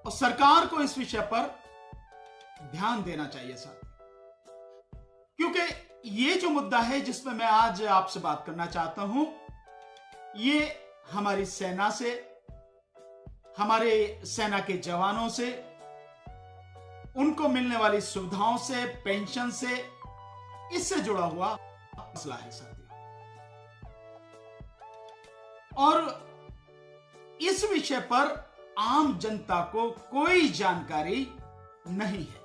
और सरकार को इस विषय पर ध्यान देना चाहिए साथ, क्योंकि ये जो मुद्दा है जिसमें मैं आज आपसे बात करना चाहता हूं, ये हमारी सेना से, हमारे सेना के जवानों से, उनको मिलने वाली सुविधाओं से, पेंशन से, इससे जुड़ा हुआ मसला है साथियों। और इस विषय पर आम जनता को कोई जानकारी नहीं है,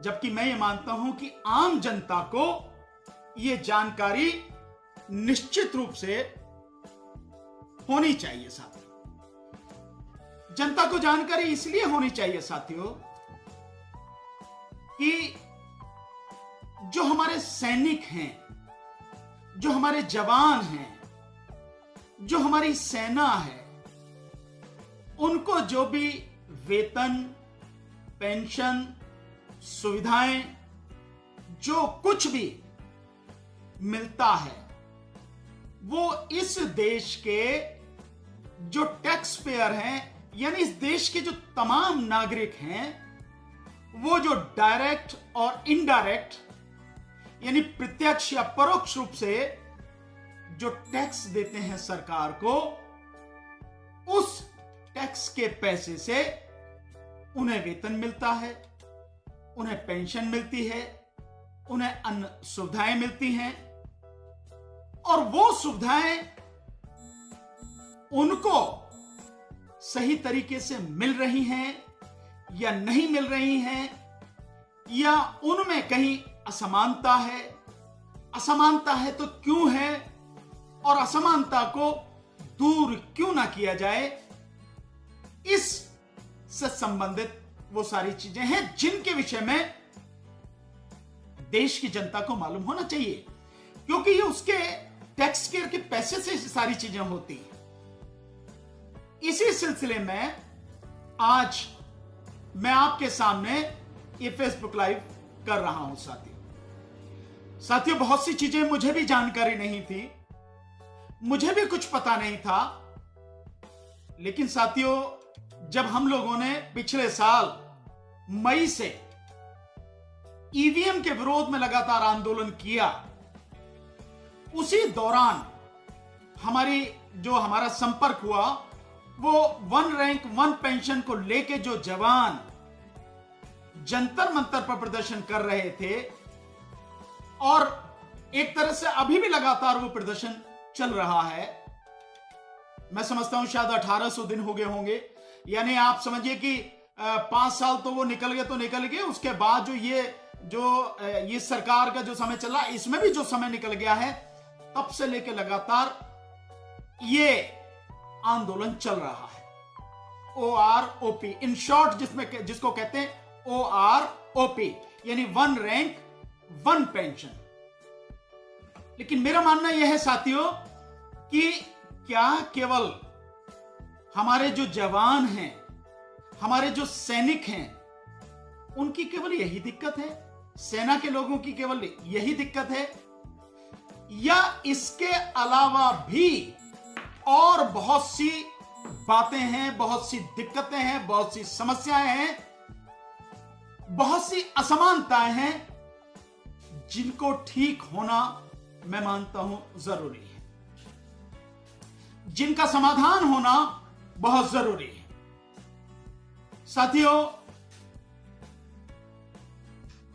जबकि मैं ये मानता हूं कि आम जनता को यह जानकारी निश्चित रूप से होनी चाहिए साथियों। जनता को जानकारी इसलिए होनी चाहिए साथियों कि जो हमारे सैनिक हैं, जो हमारे जवान हैं, जो हमारी सेना है, उनको जो भी वेतन, पेंशन, सुविधाएं, जो कुछ भी मिलता है, वो इस देश के जो टैक्स पेयर हैं, यानी इस देश के जो तमाम नागरिक हैं, वो जो डायरेक्ट और इनडायरेक्ट यानी प्रत्यक्ष या परोक्ष रूप से जो टैक्स देते हैं सरकार को, उस टैक्स के पैसे से उन्हें वेतन मिलता है, उन्हें पेंशन मिलती है, उन्हें अन्य सुविधाएं मिलती हैं, और वो सुविधाएं उनको सही तरीके से मिल रही हैं या नहीं मिल रही हैं, या उनमें कहीं असमानता है, असमानता है तो क्यों है, और असमानता को दूर क्यों ना किया जाए, इस से संबंधित वो सारी चीजें हैं जिनके विषय में देश की जनता को मालूम होना चाहिए, क्योंकि ये उसके टैक्स पेयर के पैसे से सारी चीजें होती हैं। इसी सिलसिले में आज मैं आपके सामने ये फेसबुक लाइव कर रहा हूं साथियों। बहुत सी चीजें मुझे भी जानकारी नहीं थी, मुझे भी कुछ पता नहीं था, लेकिन साथियों जब हम लोगों ने पिछले साल मई से ईवीएम के विरोध में लगातार आंदोलन किया, उसी दौरान हमारा संपर्क हुआ, वो वन रैंक वन पेंशन को लेके जो जवान जंतर मंतर पर प्रदर्शन कर रहे थे, और एक तरह से अभी भी लगातार वो प्रदर्शन चल रहा है। मैं समझता हूं शायद 1800 दिन हो गए होंगे, यानी आप समझिए कि 5 साल तो वो निकल गए तो निकल गए, उसके बाद जो ये सरकार का जो समय चल रहा है, इसमें भी जो समय निकल गया है, तब से लेके लगातार ये आंदोलन चल रहा है। OROP इन शॉर्ट, जिसको कहते हैं OROP, यानी वन रैंक वन पेंशन। लेकिन मेरा मानना यह है साथियों कि क्या केवल हमारे जो जवान हैं, हमारे जो सैनिक हैं, उनकी केवल यही दिक्कत है? सेना के लोगों की केवल यही दिक्कत है, या इसके अलावा भी और बहुत सी बातें हैं, बहुत सी दिक्कतें हैं, बहुत सी समस्याएं हैं, बहुत सी असमानताएं हैं, जिनको ठीक होना मैं मानता हूं जरूरी है, जिनका समाधान होना बहुत जरूरी है। साथियों,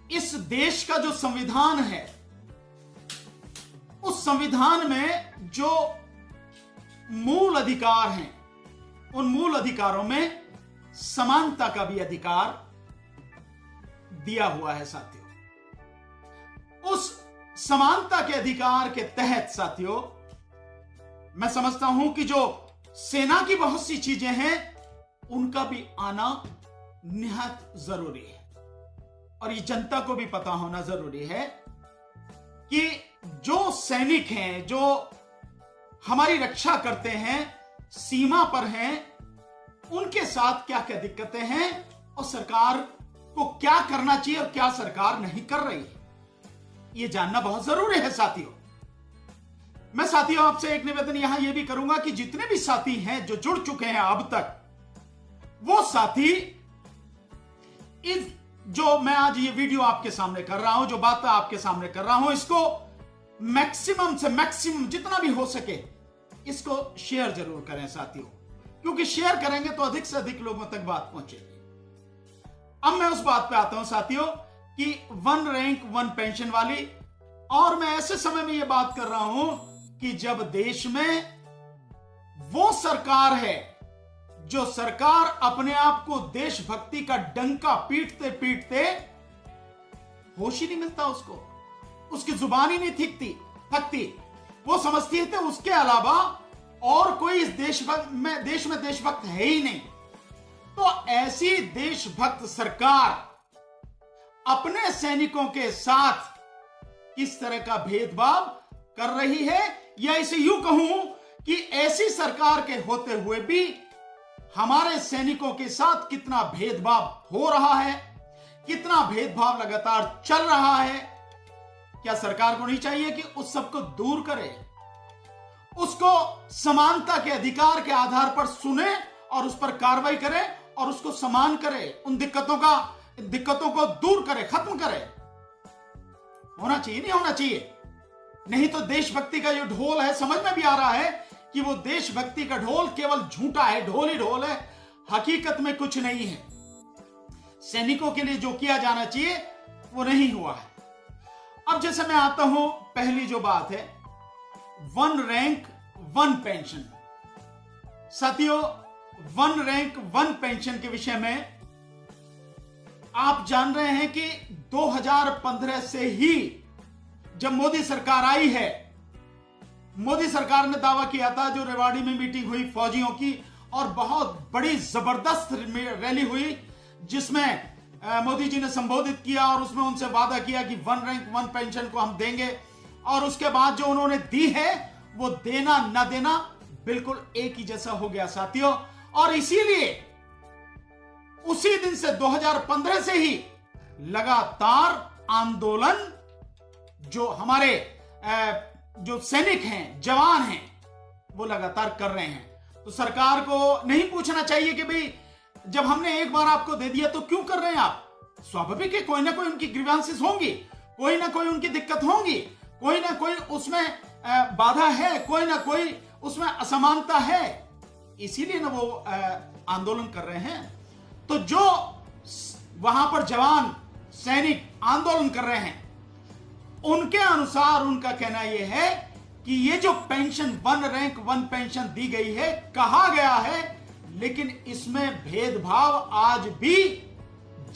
इस देश का जो संविधान है, उस संविधान में जो मूल अधिकार हैं, उन मूल अधिकारों में समानता का भी अधिकार दिया हुआ है साथियों। उस समानता के अधिकार के तहत साथियों, मैं समझता हूं कि जो सेना की बहुत सी चीजें हैं, उनका भी आना निहायत जरूरी है, और ये जनता को भी पता होना जरूरी है कि जो सैनिक हैं, जो हमारी रक्षा करते हैं, सीमा पर हैं, उनके साथ क्या क्या दिक्कतें हैं, और सरकार को क्या करना चाहिए और क्या सरकार नहीं कर रही है, ये जानना बहुत जरूरी है साथियों। मैं साथियों आपसे एक निवेदन यहां यह भी करूंगा कि जितने भी साथी हैं जो जुड़ चुके हैं अब तक, वो साथी इस जो मैं आज ये वीडियो आपके सामने कर रहा हूं, जो बात आपके सामने कर रहा हूं, इसको मैक्सिमम से मैक्सिमम जितना भी हो सके इसको शेयर जरूर करें साथियों, क्योंकि शेयर करेंगे तो अधिक से अधिक लोगों तक बात पहुंचेगी। अब मैं उस बात पे आता हूं साथियों कि 1 रैंक 1 पेंशन वाली, और मैं ऐसे समय में यह बात कर रहा हूं कि जब देश में वो सरकार है जो सरकार अपने आप को देशभक्ति का डंका पीटते पीटते होश ही नहीं मिलता, उसकी जुबान ही नहीं थकती। वो समझती है कि उसके अलावा और कोई इस देश में देशभक्त है ही नहीं। तो ऐसी देशभक्त सरकार अपने सैनिकों के साथ किस तरह का भेदभाव कर रही है, या इसे यूं कहूं कि ऐसी सरकार के होते हुए भी हमारे सैनिकों के साथ कितना भेदभाव हो रहा है, कितना भेदभाव लगातार चल रहा है। क्या सरकार को नहीं चाहिए कि उस सबको दूर करे, उसको समानता के अधिकार के आधार पर सुने और उस पर कार्रवाई करे और उसको समान करे, उन दिक्कतों को दूर करे, खत्म करे? होना चाहिए, नहीं होना चाहिए? नहीं तो देशभक्ति का जो ढोल है, समझ में भी आ रहा है कि वो देशभक्ति का ढोल केवल झूठा है, ढोल ही ढोल है, हकीकत में कुछ नहीं है। सैनिकों के लिए जो किया जाना चाहिए वो नहीं हुआ है। अब जैसे मैं आता हूं, पहली जो बात है 1 रैंक 1 पेंशन। साथियों, 1 रैंक 1 पेंशन के विषय में आप जान रहे हैं कि 2015 से ही जब मोदी सरकार आई है, मोदी सरकार ने दावा किया था, जो रेवाड़ी में मीटिंग हुई फौजियों की और बहुत बड़ी जबरदस्त रैली हुई जिसमें मोदी जी ने संबोधित किया और उसमें उनसे वादा किया कि 1 रैंक 1 पेंशन को हम देंगे, और उसके बाद जो उन्होंने दी है वो देना न देना बिल्कुल एक ही जैसा हो गया साथियों। और इसीलिए उसी दिन से 2015 से ही लगातार आंदोलन जो हमारे जो सैनिक हैं, जवान हैं, वो लगातार कर रहे हैं। तो सरकार को नहीं पूछना चाहिए कि भाई जब हमने एक बार आपको दे दिया तो क्यों कर रहे हैं आप? स्वाभाविक है, कोई ना कोई उनकी ग्रीवांसेस होंगी, कोई ना कोई उनकी दिक्कत होंगी, कोई ना कोई उसमें बाधा है, कोई ना कोई उसमें असमानता है, इसीलिए ना वो आंदोलन कर रहे हैं। तो जो वहां पर जवान सैनिक आंदोलन कर रहे हैं, उनके अनुसार उनका कहना यह है कि ये जो पेंशन 1 रैंक 1 पेंशन दी गई है, कहा गया है, लेकिन इसमें भेदभाव आज भी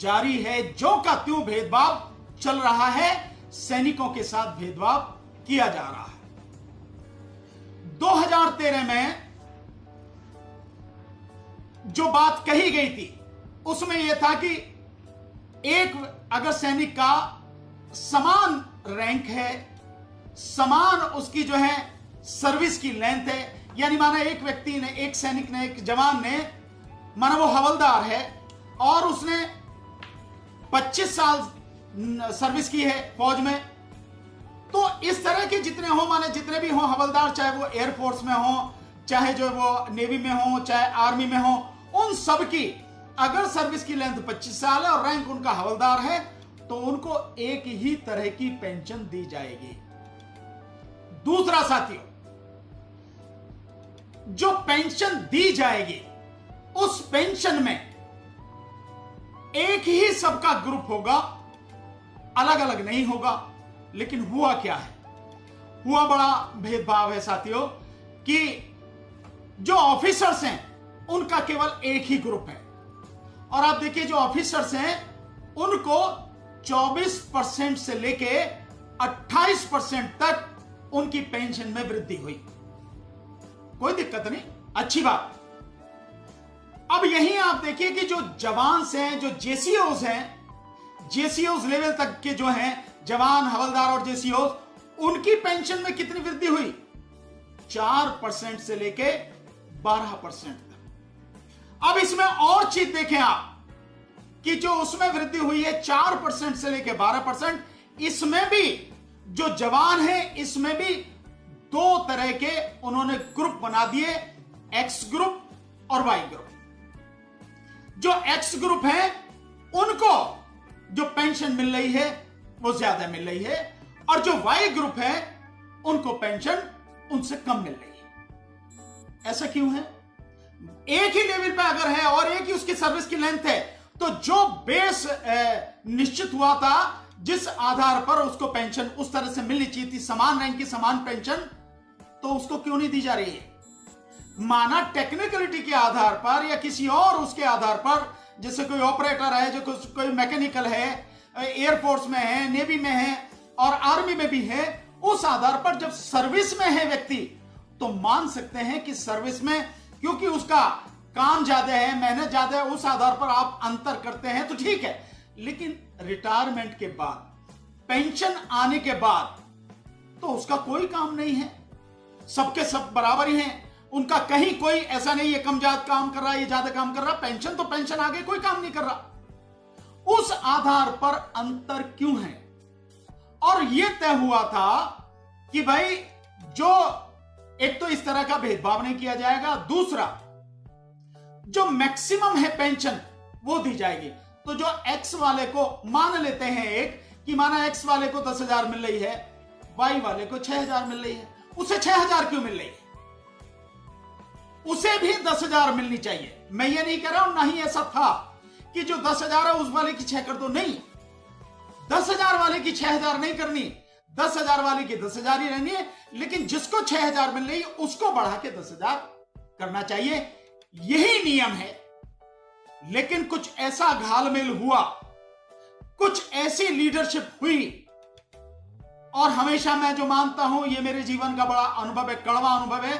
जारी है, जो का त्यों भेदभाव चल रहा है, सैनिकों के साथ भेदभाव किया जा रहा है। 2013 में जो बात कही गई थी उसमें यह था कि एक अगर सैनिक का समान रैंक है, समान उसकी जो है सर्विस की लेंथ है, यानी माना एक व्यक्ति ने, एक सैनिक ने, एक जवान ने, माना वो हवलदार है और उसने 25 साल सर्विस की है फौज में, तो इस तरह के जितने हो, माने जितने भी हो हवलदार, चाहे वो एयरफोर्स में हो, चाहे जो वो नेवी में हो, चाहे आर्मी में हो, उन सब की अगर सर्विस की लेंथ 25 साल है और रैंक उनका हवलदार है, तो उनको एक ही तरह की पेंशन दी जाएगी। दूसरा साथियों, जो पेंशन दी जाएगी उस पेंशन में एक ही सबका ग्रुप होगा, अलग अलग नहीं होगा। लेकिन हुआ क्या है? हुआ बड़ा भेदभाव है साथियों कि जो ऑफिसर्स हैं उनका केवल एक ही ग्रुप है, और आप देखिए जो ऑफिसर्स हैं उनको 24% से लेके 28% तक उनकी पेंशन में वृद्धि हुई। कोई दिक्कत नहीं, अच्छी बात। अब यहीं आप देखिए कि जो जवान हैं, जो जेसीओज हैं, जेसीओज लेवल तक के जो हैं जवान, हवलदार और जेसीओज, उनकी पेंशन में कितनी वृद्धि हुई? 4% से लेके 12% तक। अब इसमें और चीज देखें आप कि जो उसमें वृद्धि हुई है 4% से लेके 12%, इसमें भी जो जवान है, इसमें भी 2 तरह के उन्होंने ग्रुप बना दिए, एक्स ग्रुप और वाई ग्रुप। जो एक्स ग्रुप है उनको जो पेंशन मिल रही है वो ज्यादा मिल रही है, और जो वाई ग्रुप है उनको पेंशन उनसे कम मिल रही है। ऐसा क्यों है? एक ही लेवल पे अगर है और एक ही उसकी सर्विस की लेंथ है, तो जो बेस निश्चित हुआ था, जिस आधार पर उसको पेंशन उस तरह से मिलनी चाहिए थी, समान रैंक की समान पेंशन, तो उसको क्यों नहीं दी जा रही है? माना टेक्निकलिटी के आधार पर या किसी और उसके आधार पर, जैसे कोई ऑपरेटर है, जो कोई मैकेनिकल है, एयरफोर्स में है, नेवी में है और आर्मी में भी है, उस आधार पर जब सर्विस में है व्यक्ति, तो मान सकते हैं कि सर्विस में क्योंकि उसका काम ज्यादा है, मेहनत ज्यादा है, उस आधार पर आप अंतर करते हैं तो ठीक है। लेकिन रिटायरमेंट के बाद, पेंशन आने के बाद तो उसका कोई काम नहीं है, सबके सब बराबर ही हैं, उनका कहीं कोई ऐसा नहीं है कम ज्यादा काम कर रहा है, ये ज्यादा काम कर रहा, पेंशन तो पेंशन आगे कोई काम नहीं कर रहा। उस आधार पर अंतर क्यों है? और यह तय हुआ था कि भाई जो एक तो इस तरह का भेदभाव नहीं किया जाएगा, दूसरा जो मैक्सिमम है पेंशन वो दी जाएगी। तो जो एक्स वाले को मान लेते हैं एक कि माना एक्स वाले को 10,000 मिल रही है, वाई वाले को 6,000 मिल रही है, उसे 6,000 क्यों मिल रही है? उसे भी 10,000 मिलनी चाहिए। मैं ये नहीं कह रहा हूं, ना ही ऐसा था कि जो 10,000 है उस वाले की 6 कर दो, नहीं, 10,000 वाले की 6,000 नहीं करनी, 10,000 वाले की 10,000 ही रहनी है, लेकिन जिसको 6,000 मिल रही है उसको बढ़ा के 10,000 करना चाहिए, यही नियम है। लेकिन कुछ ऐसा घालमेल हुआ, कुछ ऐसी लीडरशिप हुई, और हमेशा मैं जो मानता हूं, ये मेरे जीवन का बड़ा अनुभव है, कड़वा अनुभव है,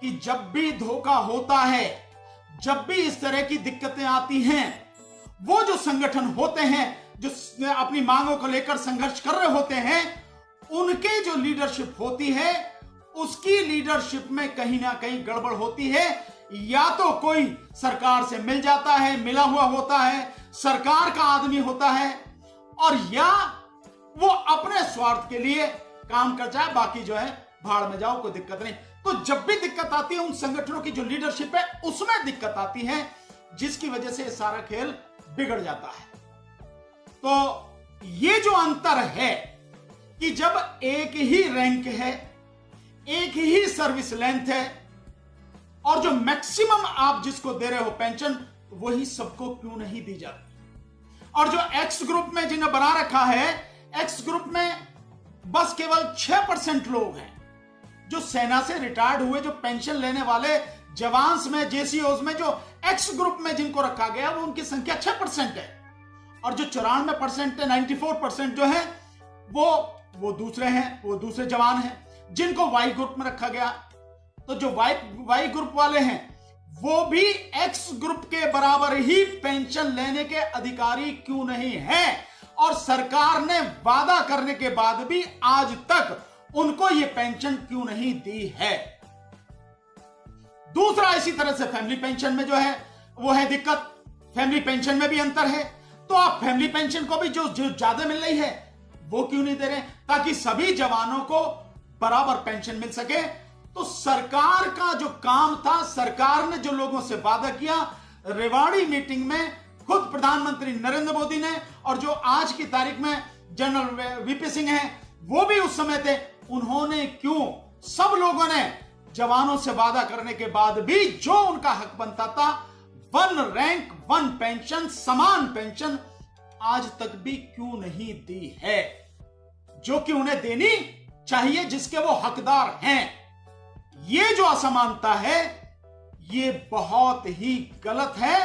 कि जब भी धोखा होता है, जब भी इस तरह की दिक्कतें आती हैं, वो जो संगठन होते हैं जो अपनी मांगों को लेकर संघर्ष कर रहे होते हैं, उनके जो लीडरशिप होती है, उसकी लीडरशिप में कहीं ना कहीं गड़बड़ होती है। या तो कोई सरकार से मिल जाता है, मिला हुआ होता है, सरकार का आदमी होता है, और या वो अपने स्वार्थ के लिए काम कर जाए, बाकी जो है भाड़ में जाओ, कोई दिक्कत नहीं। तो जब भी दिक्कत आती है, उन संगठनों की जो लीडरशिप है उसमें दिक्कत आती है, जिसकी वजह से सारा खेल बिगड़ जाता है। तो ये जो अंतर है कि जब एक ही रैंक है, एक ही सर्विस लेंथ है, और जो मैक्सिमम आप जिसको दे रहे हो पेंशन, वही सबको क्यों नहीं दी जाती? और जो एक्स ग्रुप में जिन्हें बना रखा है, एक्स ग्रुप में बस केवल 6% लोग हैं जो सेना से रिटायर्ड हुए, जो पेंशन लेने वाले जवान्स में, जेसीओज में, जो एक्स ग्रुप में जिनको रखा गया, वो उनकी संख्या 6% है। और जो 94% है, 94% जो है वो दूसरे हैं, वो दूसरे जवान हैं जिनको वाई ग्रुप में रखा गया। तो जो वाई ग्रुप वाले हैं वो भी एक्स ग्रुप के बराबर ही पेंशन लेने के अधिकारी क्यों नहीं हैं? और सरकार ने वादा करने के बाद भी आज तक उनको ये पेंशन क्यों नहीं दी है? दूसरा, इसी तरह से फैमिली पेंशन में जो है वो है दिक्कत, फैमिली पेंशन में भी अंतर है। तो आप फैमिली पेंशन को भी जो ज्यादा मिल रही है वो क्यों नहीं दे रहे, ताकि सभी जवानों को बराबर पेंशन मिल सके? तो सरकार का जो काम था, सरकार ने जो लोगों से वादा किया, रेवाड़ी मीटिंग में खुद प्रधानमंत्री नरेंद्र मोदी ने, और जो आज की तारीख में जनरल वीपी सिंह हैं वो भी उस समय थे, उन्होंने क्यों, सब लोगों ने जवानों से वादा करने के बाद भी जो उनका हक बनता था, 1 रैंक 1 पेंशन, समान पेंशन, आज तक भी क्यों नहीं दी है, जो कि उन्हें देनी चाहिए, जिसके वो हकदार हैं? ये जो असमानता है ये बहुत ही गलत है,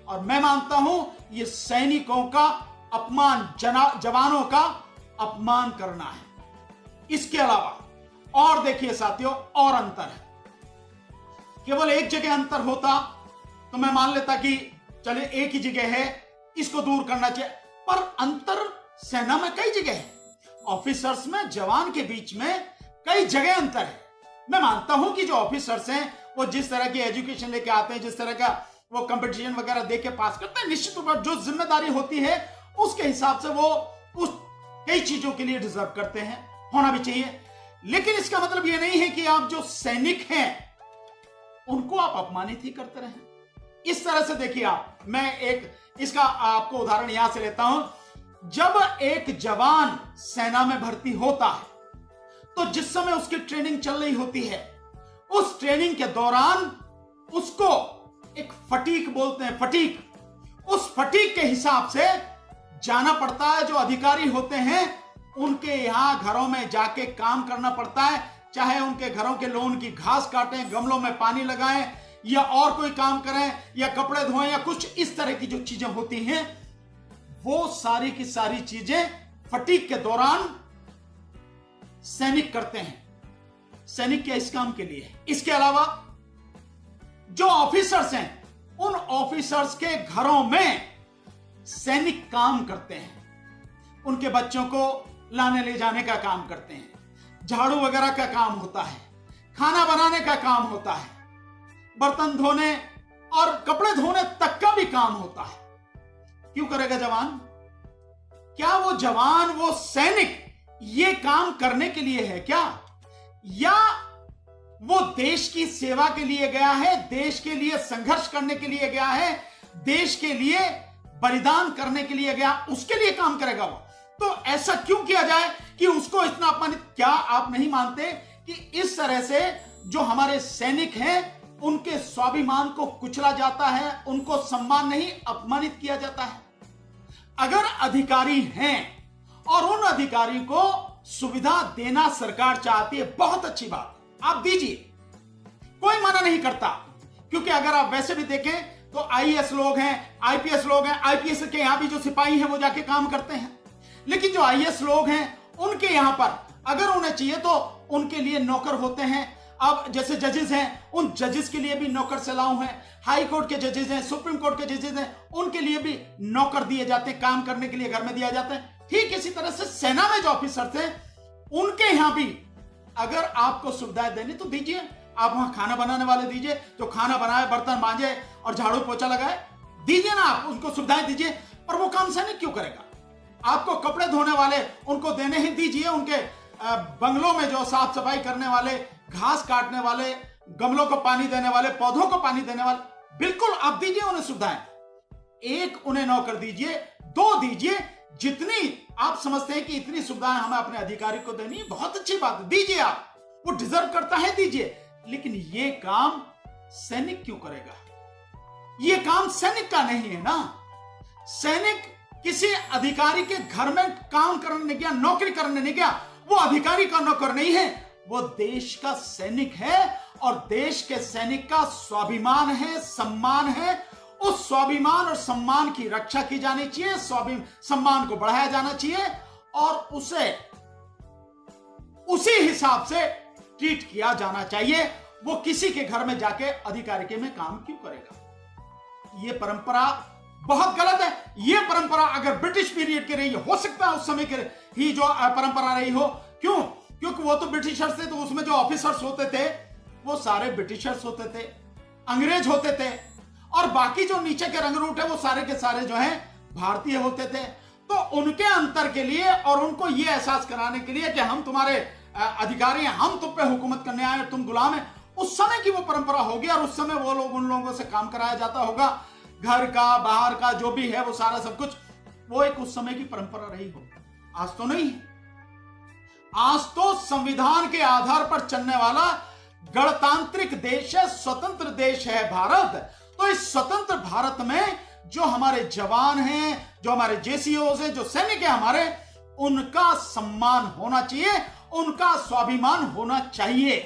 और मैं मानता हूं ये सैनिकों का अपमान, जवानों का अपमान करना है। इसके अलावा और देखिए साथियों, और अंतर है। केवल एक जगह अंतर होता तो मैं मान लेता कि चलिए एक ही जगह है, इसको दूर करना चाहिए, पर अंतर सेना में कई जगह है, ऑफिसर्स में, जवान के बीच में कई जगह अंतर है। मैं मानता हूं कि जो ऑफिसर्स हैं वो जिस तरह की एजुकेशन लेके आते हैं, जिस तरह का वो कंपटीशन वगैरह देके पास करते हैं, निश्चित रूप से जो जिम्मेदारी होती है उसके हिसाब से वो उस कई चीजों के लिए डिजर्व करते हैं, होना भी चाहिए। लेकिन इसका मतलब ये नहीं है कि आप जो सैनिक हैं उनको आप अपमानित ही करते रहें। इस तरह से देखिए आप, मैं एक इसका आपको उदाहरण यहां से लेता हूं। जब एक जवान सेना में भर्ती होता है तो जिस समय उसकी ट्रेनिंग चल रही होती है, उस ट्रेनिंग के दौरान उसको एक फटीक बोलते हैं, फटीक, उस फटीक के हिसाब से जाना पड़ता है। जो अधिकारी होते हैं उनके यहां घरों में जाके काम करना पड़ता है, चाहे उनके घरों के लोन की घास काटें, गमलों में पानी लगाएं, या और कोई काम करें, या कपड़े धोएं, या कुछ इस तरह की जो चीजें होती हैं, वो सारी की सारी चीजें फटीक के दौरान सैनिक करते हैं। सैनिक क्या इस काम के लिए। इसके अलावा जो ऑफिसर्स हैं, उन ऑफिसर्स के घरों में सैनिक काम करते हैं। उनके बच्चों को लाने ले जाने का काम करते हैं, झाड़ू वगैरह का काम होता है, खाना बनाने का काम होता है, बर्तन धोने और कपड़े धोने तक का भी काम होता है। क्यों करेगा जवान? क्या वो जवान, वो सैनिक ये काम करने के लिए है क्या, या वो देश की सेवा के लिए गया है, देश के लिए संघर्ष करने के लिए गया है, देश के लिए बलिदान करने के लिए गया, उसके लिए काम करेगा वो? तो ऐसा क्यों किया जाए कि उसको इतना अपमानित? क्या आप नहीं मानते कि इस तरह से जो हमारे सैनिक हैं उनके स्वाभिमान को कुचला जाता है, उनको सम्मान नहीं अपमानित किया जाता है? अगर अधिकारी हैं और उन अधिकारी को सुविधा देना सरकार चाहती है, बहुत अच्छी बात, आप दीजिए, कोई मना नहीं करता। क्योंकि अगर आप वैसे भी देखें तो आईएएस लोग हैं, आईपीएस लोग हैं, आईपीएस के यहां भी जो सिपाही हैं वो जाके काम करते हैं। लेकिन जो आईएएस लोग हैं उनके यहां पर अगर उन्हें चाहिए तो उनके लिए नौकर होते हैं। अब जैसे जजेस हैं, उन जजेस के लिए भी नौकर सलाऊ हैं, हाई कोर्ट के जजेस हैं, सुप्रीम कोर्ट के जजेस हैं, उनके लिए भी नौकर दिए जाते हैं, काम करने के लिए घर में दिया जाता है। ठीक इसी तरह से सेना में जो ऑफिसर थे उनके यहां भी अगर आपको सुविधाएं देनी तो दीजिए। आप वहां खाना बनाने वाले दीजिए, जो खाना बनाए, बर्तन मांजे और झाड़ू पोछा लगाए, दीजिए ना, आप उनको सुविधाएं दीजिए। पर वो काम सैनिक क्यों करेगा? आपको कपड़े धोने वाले उनको देने ही दीजिए, उनके बंगलों में जो साफ सफाई करने वाले, घास काटने वाले, गमलों को पानी देने वाले, पौधों को पानी देने वाले, बिल्कुल आप दीजिए उन्हें सुविधाएं। एक उन्हें नौकर दीजिए, दो दीजिए, जितनी आप समझते हैं कि इतनी सुविधाएं हमें अपने अधिकारी को देनी है, बहुत अच्छी बात है, दीजिए। आप, वो डिजर्व करता है, दीजिए। लेकिन ये काम सैनिक क्यों करेगा? ये काम सैनिक का नहीं है ना। सैनिक किसी अधिकारी के घर में काम करने गया, नौकरी करने नहीं गया, वो अधिकारी का नौकर नहीं है, वो देश का सैनिक है। और देश के सैनिक का स्वाभिमान है, सम्मान है। उस स्वाभिमान और सम्मान की रक्षा की जानी चाहिए, सम्मान को बढ़ाया जाना चाहिए और उसे उसी हिसाब से ट्रीट किया जाना चाहिए। वो किसी के घर में जाके अधिकारी में काम क्यों करेगा? ये परंपरा बहुत गलत है। ये परंपरा अगर ब्रिटिश पीरियड की रही है, हो सकता है उस समय की ही जो परंपरा रही हो। क्यों? क्योंकि वो तो ब्रिटिशर्स थे, तो उसमें जो ऑफिसर्स होते थे वो सारे ब्रिटिशर्स होते थे, अंग्रेज होते थे, और बाकी जो नीचे के रंगरूट है वो सारे के सारे जो हैं भारतीय होते थे। तो उनके अंतर के लिए और उनको ये एहसास कराने के लिए कि हम तुम्हारे अधिकारी हैं, हम तुम पे हुकूमत करने आए, तुम गुलाम हैं, उस समय की वो परंपरा होगी। और उस समय वो लोग, उन लोगों से काम कराया जाता होगा, घर का, बाहर का, जो भी है वो सारा सब कुछ, वो एक उस समय की परंपरा रही हो। आज तो नहीं। आज तो संविधान के आधार पर चलने वाला गणतांत्रिक देश है, स्वतंत्र देश है भारत। तो इस स्वतंत्र भारत में जो हमारे जवान हैं, जो हमारे जेसीओज हैं, जो सैनिक हैं हमारे, उनका सम्मान होना चाहिए, उनका स्वाभिमान होना चाहिए,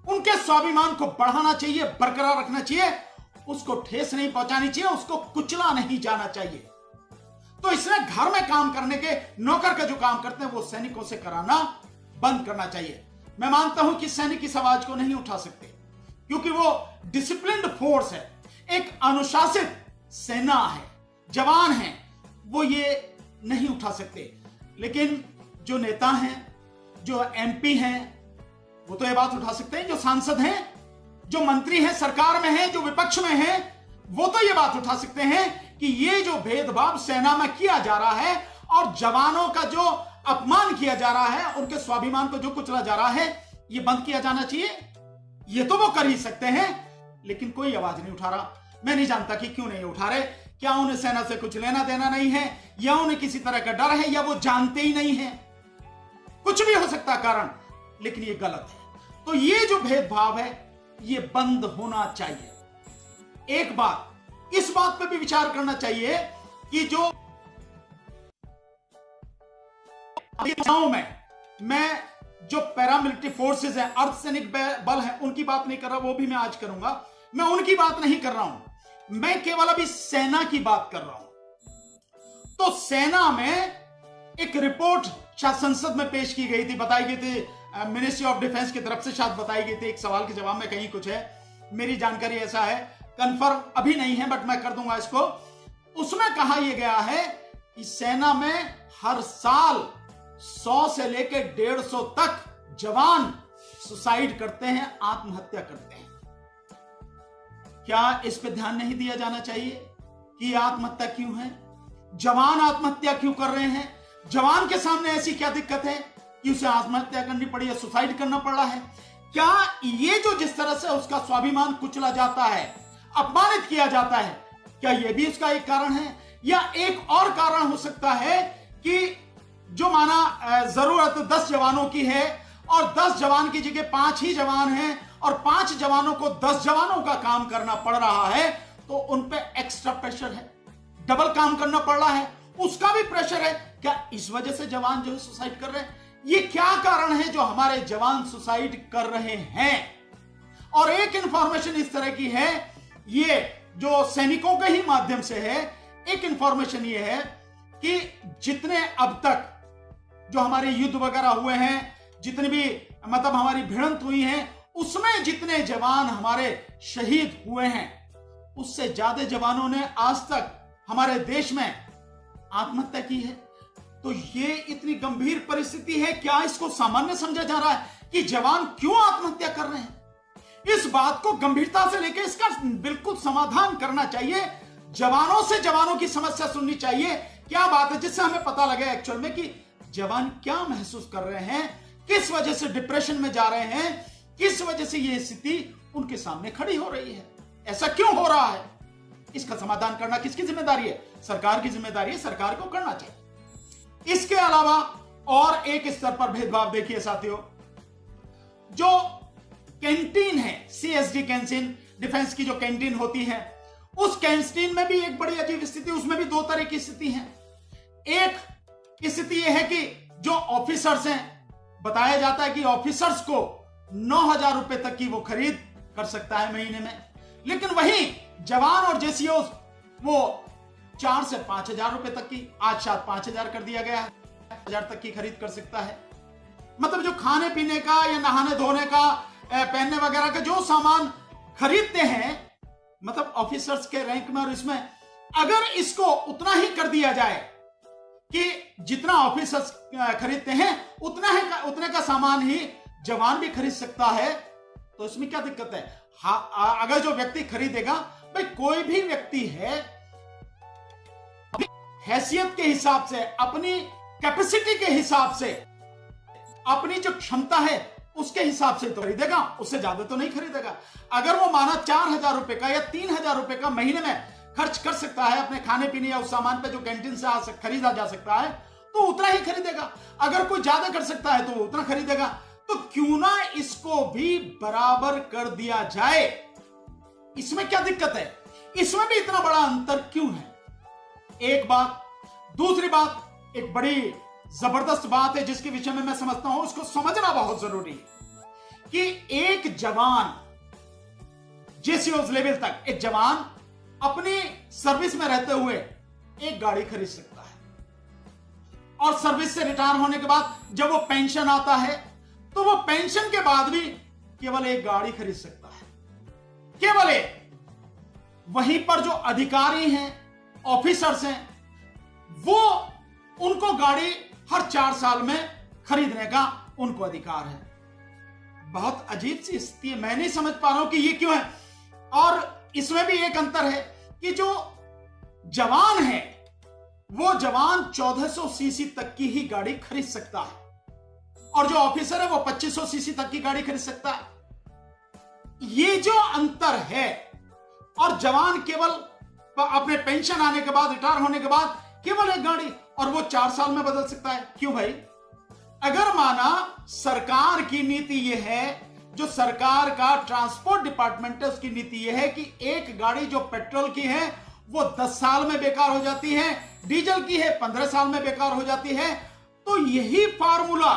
उनके स्वाभिमान को बढ़ाना चाहिए, बरकरार रखना चाहिए, उसको ठेस नहीं पहुंचानी चाहिए, उसको कुचला नहीं जाना चाहिए। तो इसलिए घर में काम करने के नौकर का जो काम करते हैं वो सैनिकों से कराना बंद करना चाहिए। मैं मानता हूं कि सैनिक इस आवाज को नहीं उठा सकते क्योंकि वो डिसिप्लिन्ड फोर्स है, एक अनुशासित सेना है, जवान है, वो ये नहीं उठा सकते। लेकिन जो नेता हैं, जो एमपी हैं, वो तो ये बात उठा सकते हैं। जो सांसद हैं, जो मंत्री हैं, सरकार में हैं, जो विपक्ष में हैं, वो तो ये बात उठा सकते हैं कि ये जो भेदभाव सेना में किया जा रहा है और जवानों का जो अपमान किया जा रहा है, उनके स्वाभिमान को जो कुचला जा रहा है, ये बंद किया जाना चाहिए। ये तो वो कर ही सकते हैं। लेकिन कोई आवाज नहीं उठा रहा। मैं नहीं जानता कि क्यों नहीं उठा रहे। क्या उन्हें सेना से कुछ लेना देना नहीं है, या उन्हें किसी तरह का डर है, या वो जानते ही नहीं है। कुछ भी हो सकता कारण, लेकिन ये गलत है। तो ये जो भेदभाव है ये बंद होना चाहिए। एक बात इस बात पे भी विचार करना चाहिए कि जो में मैं जो पैरामिलिट्री फोर्सेस है, अर्धसैनिक बल है, उनकी बात नहीं कर रहा, वो भी मैं आज करूंगा। मैं उनकी बात नहीं कर रहा हूं, मैं केवल अभी सेना की बात कर रहा हूं। तो सेना में एक रिपोर्ट शायद संसद में पेश की गई थी, बताई गई थी मिनिस्ट्री ऑफ डिफेंस की तरफ से, शायद बताई गई थी। एक सवाल के जवाब में कहीं कुछ है, मेरी जानकारी ऐसा है, कंफर्म अभी नहीं है, बट मैं कर दूंगा इसको। उसमें कहा यह गया है कि सेना में हर साल 100 से लेकर 150 तक जवान सुसाइड करते हैं, आत्महत्या करते हैं। क्या इस पे ध्यान नहीं दिया जाना चाहिए कि आत्महत्या क्यों है, जवान आत्महत्या क्यों कर रहे हैं? जवान के सामने ऐसी क्या दिक्कत है कि उसे आत्महत्या करनी पड़ी या सुसाइड करना पड़ रहा है? क्या ये जो जिस तरह से उसका स्वाभिमान कुचला जाता है, अपमानित किया जाता है, क्या यह भी उसका एक कारण है? या एक और कारण हो सकता है कि जो माना जरूरत 10 जवानों की है और 10 जवान की जगह 5 ही जवान हैं और 5 जवानों को 10 जवानों का काम करना पड़ रहा है, तो उन पे एक्स्ट्रा प्रेशर है, डबल काम करना पड़ रहा है, उसका भी प्रेशर है। क्या इस वजह से जवान जो है सुसाइड कर रहे हैं? ये क्या कारण है जो हमारे जवान सुसाइड कर रहे हैं? और एक इंफॉर्मेशन इस तरह की है, ये जो सैनिकों के ही माध्यम से है, एक इंफॉर्मेशन ये है कि जितने अब तक जो हमारे युद्ध वगैरह हुए हैं, जितने भी मतलब हमारी भिड़ंत हुई है, उसमें जितने जवान हमारे शहीद हुए हैं, उससे ज्यादा जवानों ने आज तक हमारे देश में आत्महत्या की है। तो ये इतनी गंभीर परिस्थिति है, क्या इसको सामान्य समझा जा रहा है कि जवान क्यों आत्महत्या कर रहे हैं? इस बात को गंभीरता से लेकर इसका बिल्कुल समाधान करना चाहिए। जवानों से जवानों की समस्या सुननी चाहिए, क्या बात है, जिससे हमें पता लगे एक्चुअल में कि जवान क्या महसूस कर रहे हैं, किस वजह से डिप्रेशन में जा रहे हैं, किस वजह से ये स्थिति उनके सामने खड़ी हो रही है, ऐसा क्यों हो रहा है? इसका समाधान करना किसकी जिम्मेदारी है? सरकार की जिम्मेदारी है, सरकार को करना चाहिए। इसके अलावा और एक स्तर पर भेदभाव देखिए साथियों, जो कैंटीन है, सीएसडी कैंटीन, डिफेंस की जो कैंटीन होती है, उस कैंटीन में भी एक बड़ी अजीब स्थिति, उसमें भी 2 तरह की स्थिति है। एक स्थिति यह है कि जो ऑफिसर्स हैं, बताया जाता है कि ऑफिसर्स को 9,000 रुपए तक की वो खरीद कर सकता है महीने में, लेकिन वहीं जवान और जेसीओ वो 4 से 5,000 रुपए तक की, आज शायद 5,000 कर दिया गया है, 1,000 तक की खरीद कर सकता है। मतलब जो खाने पीने का या नहाने धोने का, पहनने वगैरह का जो सामान खरीदते हैं, मतलब ऑफिसर्स के रैंक में, और इसमें अगर इसको उतना ही कर दिया जाए कि जितना ऑफिसर्स खरीदते हैं उतने का सामान ही जवान भी खरीद सकता है, तो इसमें क्या दिक्कत है? हाँ, अगर जो व्यक्ति खरीदेगा, भाई कोई भी व्यक्ति है हैसियत के हिसाब से, अपनी कैपेसिटी के हिसाब से, अपनी जो क्षमता है उसके हिसाब से तो खरीदेगा, उससे ज्यादा तो नहीं खरीदेगा। अगर वो माना 4,000 रुपए का या 3,000 रुपए का महीने में खर्च कर सकता है अपने खाने पीने या उस सामान पे जो कैंटीन से खरीदा जा सकता है, तो उतना ही खरीदेगा। अगर कोई ज्यादा कर सकता है तो उतना खरीदेगा। तो क्यों ना इसको भी बराबर कर दिया जाए? इसमें क्या दिक्कत है? इसमें भी इतना बड़ा अंतर क्यों है? एक बात। दूसरी बात, एक बड़ी जबरदस्त बात है जिसके विषय में मैं समझता हूं, उसको समझना बहुत जरूरी है कि एक जवान जेसीओ लेवल तक, एक जवान अपनी सर्विस में रहते हुए एक गाड़ी खरीद सकता है, और सर्विस से रिटायर होने के बाद जब वो पेंशन आता है, तो वो पेंशन के बाद भी केवल एक गाड़ी खरीद सकता है, केवल एक। वहीं पर जो अधिकारी हैं, ऑफिसर्स हैं, वो उनको गाड़ी हर 4 साल में खरीदने का उनको अधिकार है। बहुत अजीब सी स्थिति है, मैं नहीं समझ पा रहा हूं कि ये क्यों है। और इसमें भी एक अंतर है कि जो जवान है, वो जवान 1400 सीसी तक की ही गाड़ी खरीद सकता है, और जो ऑफिसर है वो 2500 सीसी तक की गाड़ी खरीद सकता है। ये जो अंतर है, और जवान केवल अपने पेंशन आने के बाद, रिटायर होने के बाद केवल एक गाड़ी, और वो 4 साल में बदल सकता है। क्यों भाई? अगर माना सरकार की नीति यह है, जो सरकार का ट्रांसपोर्ट डिपार्टमेंट है उसकी नीति यह है कि एक गाड़ी जो पेट्रोल की है वो 10 साल में बेकार हो जाती है, डीजल की है 15 साल में बेकार हो जाती है, तो यही फार्मूला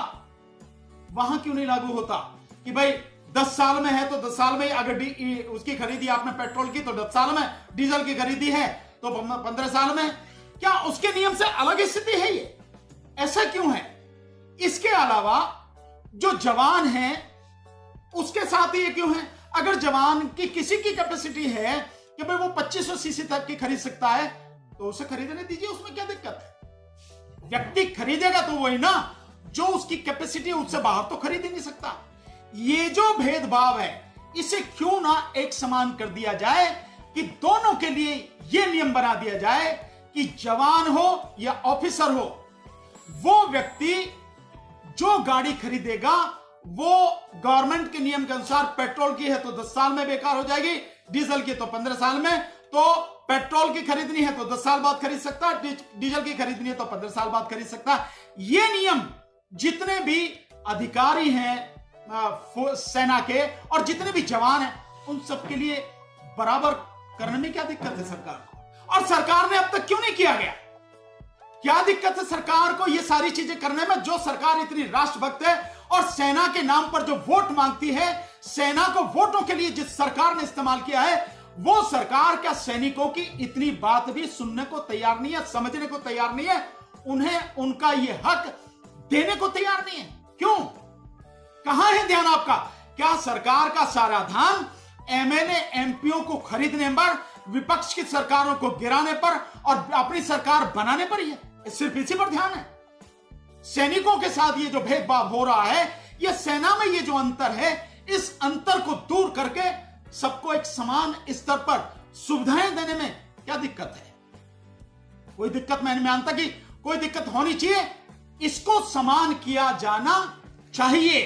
वहां क्यों नहीं लागू होता कि भाई 10 साल में है तो 10 साल में, अगर उसकी खरीदी आपने पेट्रोल की तो 10 साल में, डीजल की खरीदी है तो 15 साल में। क्या उसके नियम से अलग स्थिति है ये? ऐसा क्यों है? इसके अलावा जो जवान है उसके साथ ये क्यों है? अगर जवान की किसी की कैपेसिटी है कि भाई वो 2500 सीसी तक की खरीद सकता है तो उसे खरीदने दीजिए, उसमें क्या दिक्कत है? व्यक्ति खरीदेगा तो वही ना जो उसकी कैपेसिटी, उससे बाहर तो खरीद ही नहीं सकता। ये जो भेदभाव है इसे क्यों ना एक समान कर दिया जाए कि दोनों के लिए यह नियम बना दिया जाए कि जवान हो या ऑफिसर हो, वो व्यक्ति जो गाड़ी खरीदेगा वो गवर्नमेंट के नियम के अनुसार पेट्रोल की है तो 10 साल में बेकार हो जाएगी, डीजल की तो 15 साल में, तो पेट्रोल की खरीदनी है तो 10 साल बाद खरीद सकता है, डीजल की खरीदनी है तो 15 साल बाद खरीद सकता है। ये नियम जितने भी अधिकारी हैं सेना के और जितने भी जवान हैं उन सबके लिए बराबर करने में क्या दिक्कत है सरकार को? और सरकार ने अब तक क्यों नहीं किया गया? क्या दिक्कत है सरकार को ये सारी चीजें करने में, जो सरकार इतनी राष्ट्रभक्त है और सेना के नाम पर जो वोट मांगती है, सेना को वोटों के लिए जिस सरकार ने इस्तेमाल किया है, वो सरकार क्या सैनिकों की इतनी बात भी सुनने को तैयार नहीं है, समझने को तैयार नहीं है, उन्हें उनका ये हक देने को तैयार नहीं है? क्यों? कहां है ध्यान आपका? क्या सरकार का सारा ध्यान एमएलए एमपीओ को खरीदने पर, विपक्ष की सरकारों को गिराने पर और अपनी सरकार बनाने पर ही है? सिर्फ इसी पर ध्यान है? सैनिकों के साथ ये जो भेदभाव हो रहा है, ये सेना में ये जो अंतर है, इस अंतर को दूर करके सबको एक समान स्तर पर सुविधाएं देने में क्या दिक्कत है? कोई दिक्कत मैं नहीं मानता कि कोई दिक्कत होनी चाहिए। इसको समान किया जाना चाहिए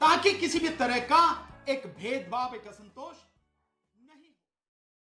ताकि किसी भी तरह का एक भेदभाव, एक असंतोष